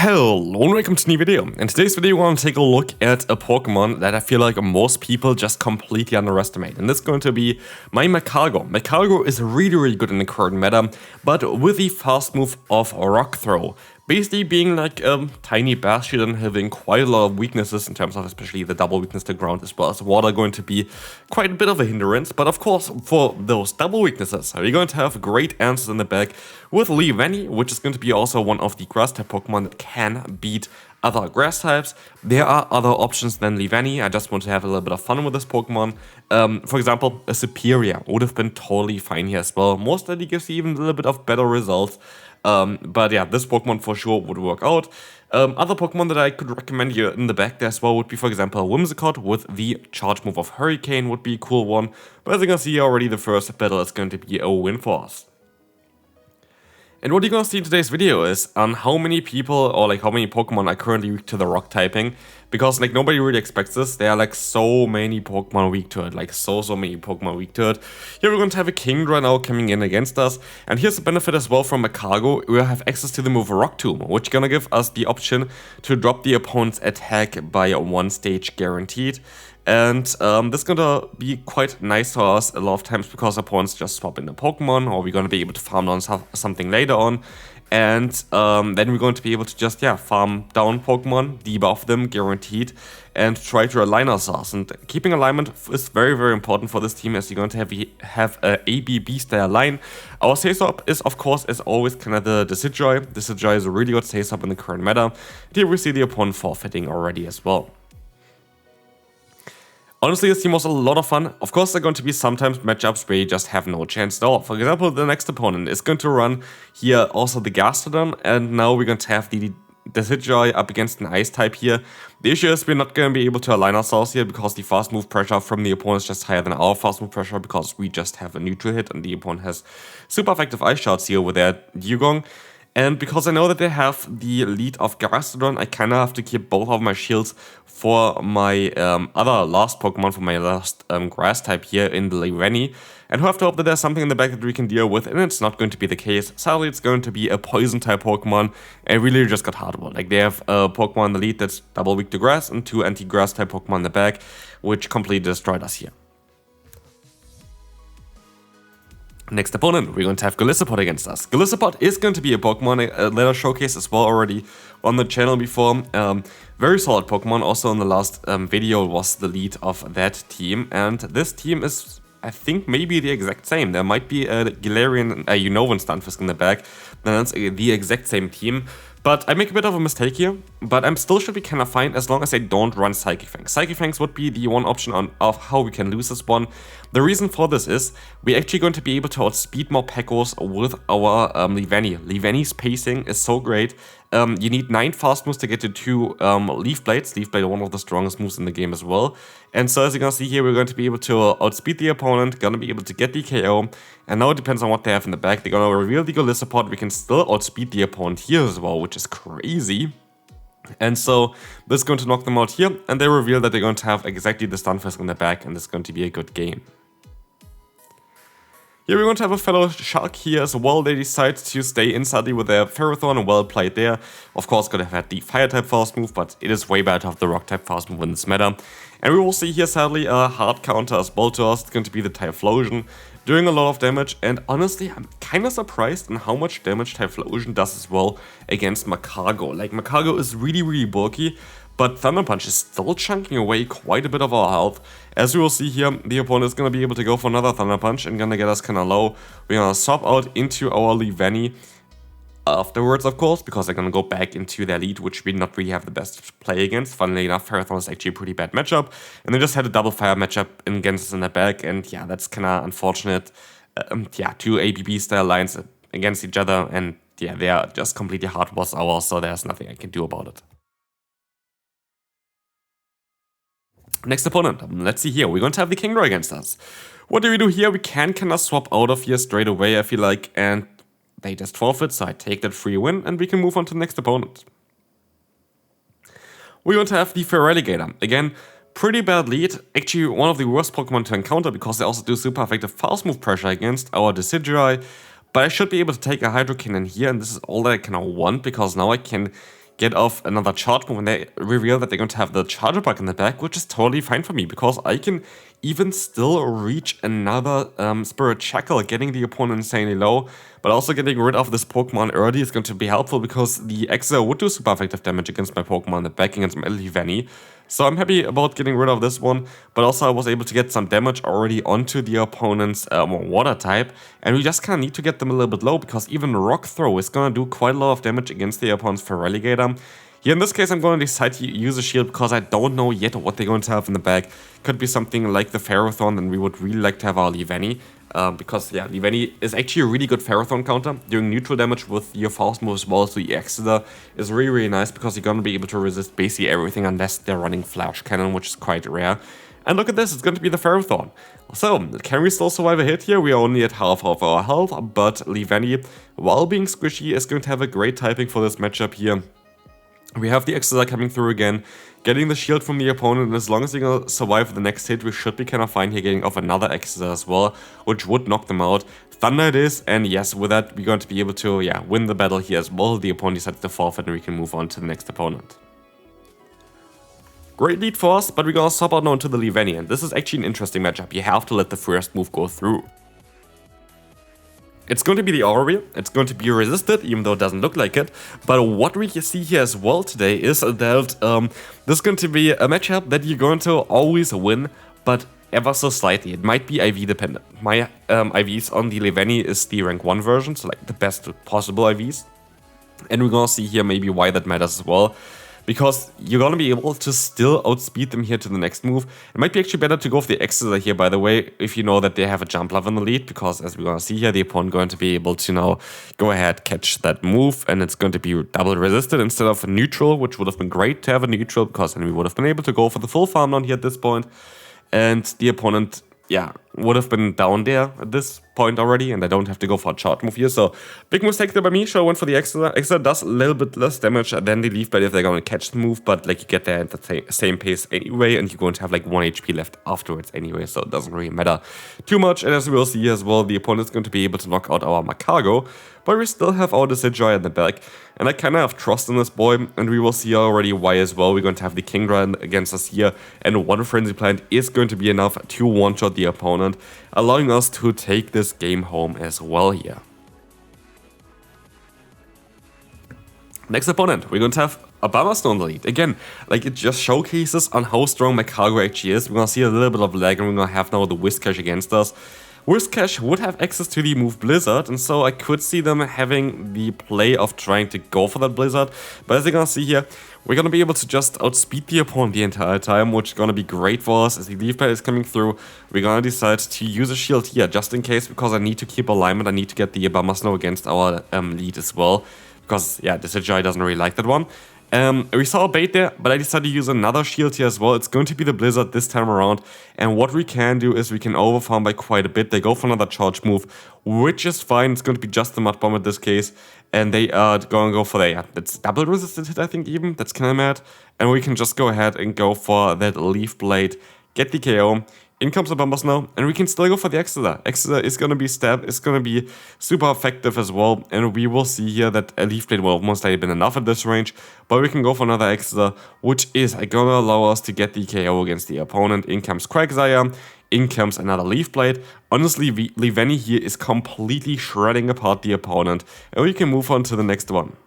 Hello and welcome to a new video. In today's video we want to take a look at a Pokemon that I feel like most people just completely underestimate, and this is going to be my Magcargo. Magcargo is really good in the current meta, but with the fast move of Rock Throw. Basically being like a tiny bastion and having quite a lot of weaknesses in terms of especially the double weakness to ground as well as water going to be quite a bit of a hindrance. But of course for those double weaknesses we're going to have great answers in the back with Leavanny, which is going to be also one of the grass type Pokemon that can beat other grass types. There are other options than Leavanny. I just want to have a little bit of fun with this Pokemon. For example, a Superior would have been totally fine here as well. Most likely gives you even a little bit of better results. But yeah, this Pokemon for sure would work out. Other Pokemon that I could recommend here in the back there as well would be, for example, Whimsicott with the charge move of Hurricane would be a cool one. But as you can see already, the first battle is going to be a win for us. And what you're gonna see in today's video is on how many people or like how many Pokemon are currently weak to the rock typing, because like nobody really expects this. There are like so many Pokemon weak to it, like so many Pokemon weak to it. Here we're going to have a Kingdra now coming in against us, and here's the benefit as well from Magcargo. We have access to the move Rock Tomb, which is gonna give us the option to drop the opponent's attack by 1 stage guaranteed. And this is gonna be quite nice for us a lot of times because opponents just swap in a Pokemon, or we're gonna be able to farm down something later on. And then we're going to be able to just, farm down Pokemon, debuff them, guaranteed, and try to align ourselves. And keeping alignment is very important for this team, as you're going to have a ABB style line. Our Sasop is, of course, as always, kind of the Decidueye. Decidueye is a really good Sasop in the current meta. Here we see the opponent forfeiting already as well. Honestly, this team was a lot of fun. Of course, there are going to be sometimes matchups where you just have no chance at all. For example, the next opponent is going to run here also the Gastrodon, and now we're going to have the Decidueye up against an Ice type here. The issue is we're not going to be able to align ourselves here because the fast move pressure from the opponent is just higher than our fast move pressure, because we just have a neutral hit and the opponent has super effective Ice Shots here with their Dugong. And because I know that they have the lead of Gastrodon, I kind of have to keep both of my shields for my other last Pokemon, for my last grass type here in the Leavanny. And we have to hope that there's something in the back that we can deal with, and it's not going to be the case. Sadly, it's going to be a poison type Pokemon, and really just got hardball. Like, they have a Pokemon in the lead that's double weak to grass, and 2 anti-grass type Pokemon in the back, which completely destroyed us here. Next opponent, we're going to have Golisopod against us. Golisopod is going to be a Pokemon I later showcased as well already on the channel before. Very solid Pokemon. Also in the last video was the lead of that team. And this team is, I think, maybe the exact same. There might be a Galarian, a Unova Stunfisk in the back. Then that's the exact same team. But I make a bit of a mistake here, but I'm still should be kind of fine as long as I don't run Psychic Fangs. Psychic Fangs would be the one option of how we can lose this one. The reason for this is we're actually going to be able to outspeed more Pekos with our Leavanny. Leavanny's pacing is so great. You need 9 fast moves to get to 2 Leaf Blades. Leaf Blade, one of the strongest moves in the game as well. And so as you can see here, we're going to be able to outspeed the opponent, gonna be able to get the KO. And now it depends on what they have in the back. They're gonna reveal the Golisopod. We can still outspeed the opponent here as well, which is crazy. And so this is going to knock them out here, and they reveal that they're going to have exactly the Stunfisk in the back, and this is going to be a good game. Here we're going to have a fellow Shark here as well. They decide to stay inside with their Ferrothorn, and well played there. Of course, could have had the Fire type fast move, but it is way better to have the Rock type fast move in this meta. And we will see here sadly a hard counter as well to us. It's going to be the Typhlosion, doing a lot of damage, and honestly I'm kind of surprised on how much damage Typhlosion does as well against Magcargo. Like, Magcargo is really bulky, but Thunder Punch is still chunking away quite a bit of our health. As we will see here, the opponent is going to be able to go for another Thunder Punch and going to get us kind of low. We're going to swap out into our Leavanny afterwards, of course, because they're going to go back into their lead, which we not really have the best play against. Funnily enough, Ferrothorn is actually a pretty bad matchup, and they just had a double fire matchup against us in the back, and yeah, that's kind of unfortunate. 2 ABB style lines against each other, and yeah, they are just completely hard boss hours, so there's nothing I can do about it. Next opponent, let's see here, we're going to have the Kingdra against us. What do we do here? We can kind of swap out of here straight away, I feel like, and they just forfeit, so I take that free win, and we can move on to the next opponent. We're going to have the Feraligatr. Again, pretty bad lead, actually one of the worst Pokemon to encounter because they also do super effective fast move pressure against our Decidueye. But I should be able to take a Hydro Cannon here, and this is all that I kind of want, because now I can get off another charge move, and they reveal that they're going to have the charger bug in the back, which is totally fine for me, because I can even still reach another Spirit Shackle, getting the opponent insanely low, but also getting rid of this Pokemon early is going to be helpful, because the Exeter would do super effective damage against my Pokemon in the back against my Leavanny. So I'm happy about getting rid of this one, but also I was able to get some damage already onto the opponent's water type, and we just kind of need to get them a little bit low, because even Rock Throw is going to do quite a lot of damage against the opponent's Feraligatr. Here in this case I'm going to decide to use a shield, because I don't know yet what they're going to have in the back. Could be something like the Ferrothorn, and we would really like to have our Leavanny. Because, yeah, Leavanny is actually a really good Ferrothorn counter. Doing neutral damage with your Faust move as well as the Exeter is really, really nice, because you're going to be able to resist basically everything unless they're running Flash Cannon, which is quite rare. And look at this, it's going to be the Ferrothorn. So, can we still survive a hit here? We are only at half of our health, but Leavanny, while being squishy, is going to have a great typing for this matchup here. We have the Exeter coming through again, getting the shield from the opponent, and as long as they're gonna survive the next hit, we should be kind of fine here, getting off another Exeter as well, which would knock them out. Thunder it is, and yes, with that, we're going to be able to, yeah, win the battle here as well. The opponent decides to forfeit, and we can move on to the next opponent. Great lead for us, but we're gonna swap out now into the Leavanny, and this is actually an interesting matchup. You have to let the first move go through. It's going to be the Aura, it's going to be resisted, even though it doesn't look like it. But what we see here as well today is that this is going to be a matchup that you're going to always win, but ever so slightly. It might be IV dependent. My IVs on the Leavanny is the rank 1 version, so like the best possible IVs. And we're going to see here maybe why that matters as well. Because you're going to be able to still outspeed them here to the next move. It might be actually better to go for the Exeter here, by the way, if you know that they have a jump love in the lead, because as we're going to see here, the opponent going to be able to now go ahead, catch that move, and it's going to be double resisted instead of a neutral, which would have been great to have a neutral, because then we would have been able to go for the full farm down here at this point, and the opponent, yeah, would have been down there at this point already, and I don't have to go for a charge move here. So big mistake there by me. So I went for the Exeter. Exeter does a little bit less damage than the Leaf Blade if they're going to catch the move, but like you get there at the same pace anyway, and you're going to have like 1 HP left afterwards anyway, so it doesn't really matter too much. And as we will see as well, the opponent is going to be able to knock out our Magcargo, but we still have our Decidueye in the back, and I kind of have trust in this boy, and we will see already why as well. We're going to have the Kingdra against us here, and one Frenzy Plant is going to be enough to one-shot the opponent, allowing us to take this game home as well here. Next opponent, we're going to have Obama in the lead. Again, like it just showcases on how strong Magcargo actually is. We're going to see a little bit of lag, and we're going to have now the Whiscash against us. Whiscash would have access to the move Blizzard, and so I could see them having the play of trying to go for that Blizzard. But as you're going to see here, we're going to be able to just outspeed the opponent the entire time, which is going to be great for us. As the Leaf Blade is coming through, we're going to decide to use a shield here, just in case, because I need to keep alignment. I need to get the Obama against our lead as well, because, yeah, the Decidueye doesn't really like that one. We saw a bait there, but I decided to use another shield here as well. It's going to be the Blizzard this time around, and what we can do is we can overfarm by quite a bit. They go for another charge move, which is fine. It's going to be just the Mud Bomb in this case, and they are going to go for that. Yeah, that's double resisted hit, I think, even. That's kind of mad. And we can just go ahead and go for that Leaf Blade, get the KO. In comes the Bombers now, and we can still go for the Exeter. Exeter is going to be it's going to be super effective as well, and we will see here that a Leaf Blade will have most likely been enough at this range, but we can go for another Exeter, which is going to allow us to get the KO against the opponent. In comes Quagsire, in comes another Leaf Blade. Honestly, Leavanny here is completely shredding apart the opponent, and we can move on to the next one.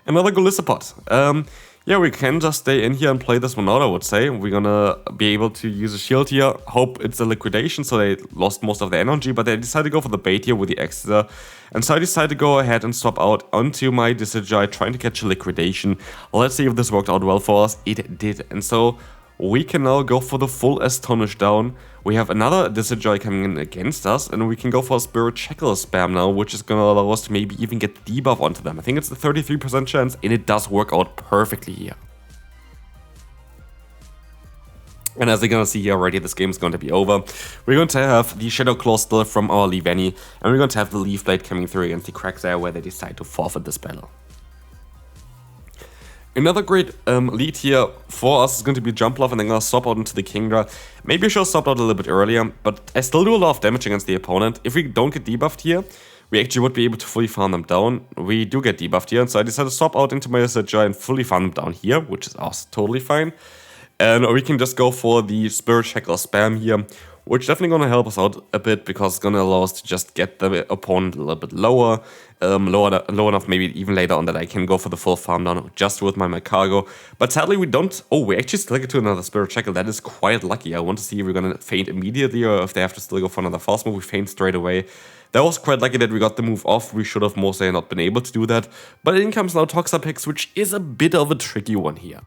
Another Golisopod. Yeah, we can just stay in here and play this one out, I would say. We're gonna be able to use a shield here. Hope it's a liquidation, so they lost most of their energy, but they decided to go for the bait here with the Exeter. And so I decided to go ahead and swap out onto my Decidueye, trying to catch a liquidation. Let's see if this worked out well for us. It did. And so we can now go for the full Astonish down. We have another Decidueye coming in against us, and we can go for a Spirit Shackle spam now, which is going to allow us to maybe even get the debuff onto them. I think it's a 33% chance, and it does work out perfectly here. And as you're going to see here already, this game is going to be over. We're going to have the Shadow Claw still from our Leavanny, and we're going to have the Leaf Blade coming through against the Quagsire, where they decide to forfeit this battle. Another great lead here for us is going to be Jump Love, and then going to swap out into the Kingdra. Maybe I should have swapped out a little bit earlier, but I still do a lot of damage against the opponent. If we don't get debuffed here, we actually would be able to fully farm them down. We do get debuffed here, and so I decided to swap out into my Sidger and fully farm them down here, which is also totally fine. And we can just go for the Spirit Shackle spam here, which is definitely going to help us out a bit because it's going to allow us to just get the opponent a little bit lower, low enough maybe even later on that I can go for the full farm down just with my Magcargo. But sadly we don't, oh, we actually still get to another Spirit Shackle. That is quite lucky. I want to see if we're going to feint immediately or if they have to still go for another fast move. We feint straight away. That was quite lucky that we got the move off. We should have mostly not been able to do that. But in comes now Toxapex, which is a bit of a tricky one here.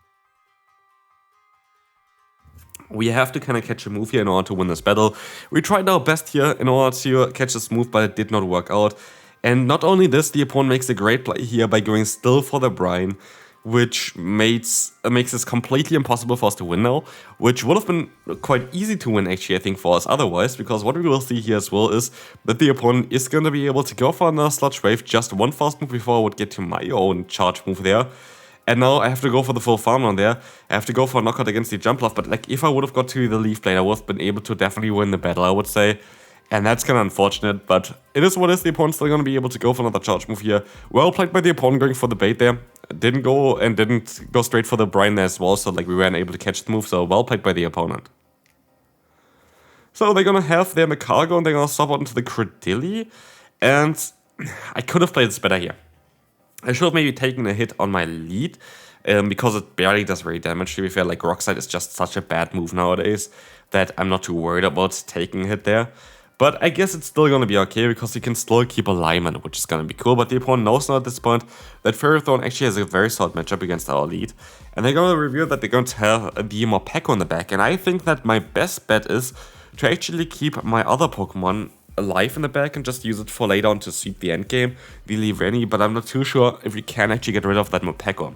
We have to kind of catch a move here in order to win this battle. We tried our best here in order to catch this move, but it did not work out. And not only this, the opponent makes a great play here by going still for the Brine, which makes this completely impossible for us to win now, which would have been quite easy to win actually, I think, for us otherwise, because what we will see here as well is that the opponent is going to be able to go for another Sludge Wave, just one fast move before I would get to my own charge move there. And now I have to go for the full farm on there. I have to go for a knockout against the jump bluff, but like if I would have got to the leaf blade, I would have been able to definitely win the battle, I would say. And that's kind of unfortunate, but it is what it is. The opponent's still going to be able to go for another charge move here. Well played by the opponent going for the bait there. Didn't go straight for the Brine there as well, so like we weren't able to catch the move, so well played by the opponent. So they're going to have their Magcargo and they're going to swap out into the Credilli. And I could have played this better here. I should have maybe taken a hit on my lead, because it barely does really damage, to be fair. Like, Rockside is just such a bad move nowadays that I'm not too worried about taking a hit there. But I guess it's still going to be okay, because you can still keep alignment, which is going to be cool. But the opponent knows now at this point that Ferrothorn actually has a very solid matchup against our lead. And they're going to reveal that they're going to have the Morpeko in the back. And I think that my best bet is to actually keep my other Pokemon alive in the back and just use it for later on to sweep the endgame, the Leavanny, but I'm not too sure if we can actually get rid of that Morpeko.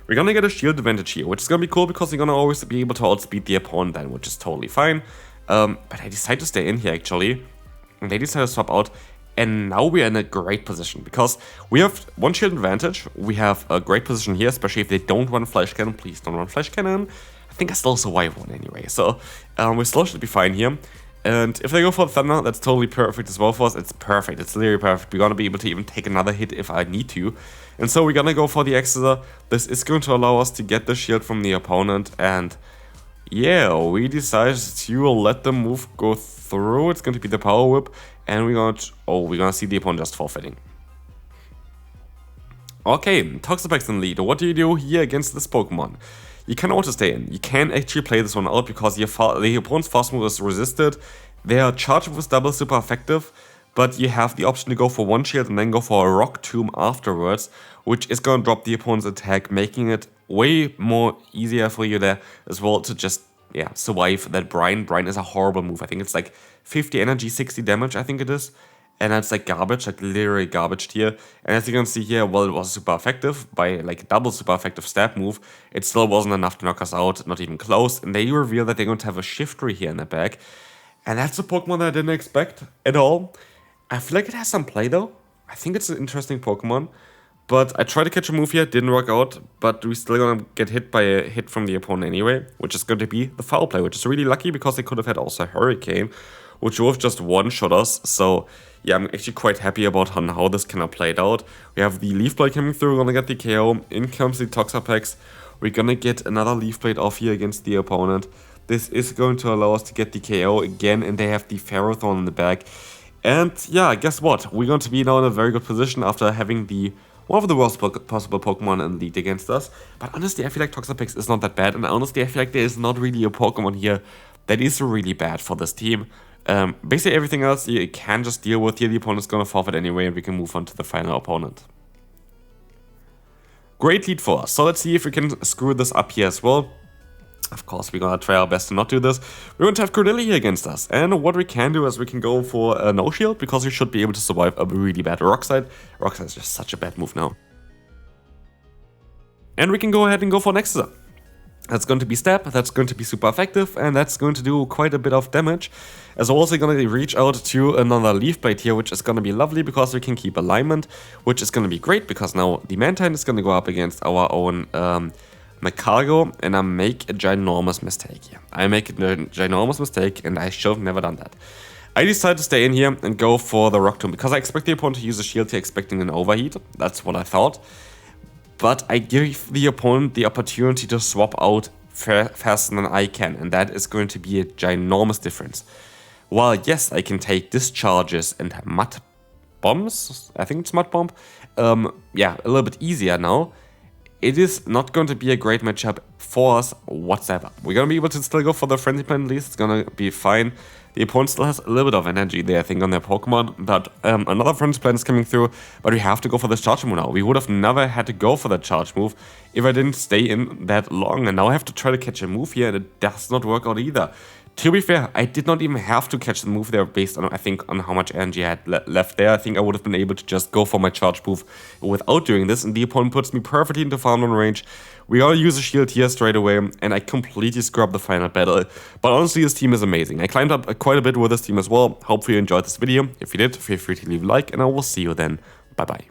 We're gonna get a shield advantage here, which is gonna be cool because you're gonna always be able to outspeed the opponent then, which is totally fine. But I decided to stay in here actually, and they decided to swap out, and now we're in a great position because we have one shield advantage. We have a great position here, especially if they don't run Flash Cannon. Please don't run Flash Cannon. I think I still survive one anyway, so we still should be fine here. And if they go for Thunder, that's totally perfect as well for us. It's perfect. It's literally perfect. We're going to be able to even take another hit if I need to. And so we're going to go for the Exeter. This is going to allow us to get the shield from the opponent. And yeah, we decided to let the move go through. It's going to be the Power Whip. And we're going to see the opponent just forfeiting. Okay, Toxapex in lead. What do you do here against this Pokemon? You can also stay in. You can actually play this one out because the opponent's fast move is resisted. Their charge move is double super effective, but you have the option to go for one shield and then go for a Rock Tomb afterwards, which is going to drop the opponent's attack, making it way more easier for you there as well to just, yeah, survive that Brine. Brine is a horrible move. I think it's like 50 energy, 60 damage, I think it is. And it's like garbage, like literally garbage here. And as you can see here, well, it was super effective by like double super effective stab move. It still wasn't enough to knock us out, not even close. And they reveal that they're going to have a Shiftry here in the back. And that's a Pokemon that I didn't expect at all. I feel like it has some play though. I think it's an interesting Pokemon. But I tried to catch a move here, didn't work out. But we're still going to get hit by a hit from the opponent anyway, which is going to be the foul play, which is really lucky because they could have had also a Hurricane, which would have just one-shot us. So yeah, I'm actually quite happy about how this kind of played out. We have the Leaf Blade coming through, we're gonna get the KO. In comes the Toxapex. We're gonna get another Leaf Blade off here against the opponent. This is going to allow us to get the KO again, and they have the Ferrothorn in the back. And yeah, guess what? We're going to be now in a very good position after having one of the worst possible Pokemon in league against us. But honestly, I feel like Toxapex is not that bad, and honestly, I feel like there is not really a Pokemon here that is really bad for this team. Basically everything else you can just deal with here. The opponent's gonna forfeit anyway, and we can move on to the final opponent. Great lead for us. So let's see if we can screw this up here as well. Of course, we're gonna try our best to not do this. We're going to have Credilli here against us. And what we can do is we can go for a no shield, because we should be able to survive a really bad Rockside. Rockside is just such a bad move now. And we can go ahead and go for an Exeter. That's going to be Stab, that's going to be super effective, and that's going to do quite a bit of damage. As we're also going to reach out to another Leaf Blade here, which is going to be lovely because we can keep alignment, which is going to be great because now the Mantine is going to go up against our own Magcargo, and I make a ginormous mistake here. I make a ginormous mistake, and I should have never done that. I decided to stay in here and go for the Rock Tomb, because I expect the opponent to use a shield here expecting an overheat. That's what I thought. But I give the opponent the opportunity to swap out faster than I can, and that is going to be a ginormous difference. While yes, I can take discharges and mud bombs, I think it's mud bomb, yeah, a little bit easier now. It is not going to be a great matchup for us whatsoever. We're going to be able to still go for the Frenzy Plant at least, it's going to be fine. The opponent still has a little bit of energy there, I think, on their Pokemon, but another Frenzy Plant is coming through, but we have to go for this Charge move now. We would have never had to go for that Charge move if I didn't stay in that long, and now I have to try to catch a move here, and it does not work out either. To be fair, I did not even have to catch the move there based on, I think, on how much energy I had left there. I think I would have been able to just go for my charge move without doing this, and the opponent puts me perfectly into farm run range. We all use a shield here straight away, and I completely scrub the final battle. But honestly, this team is amazing. I climbed up quite a bit with this team as well. Hopefully you enjoyed this video. If you did, feel free to leave a like, and I will see you then. Bye bye.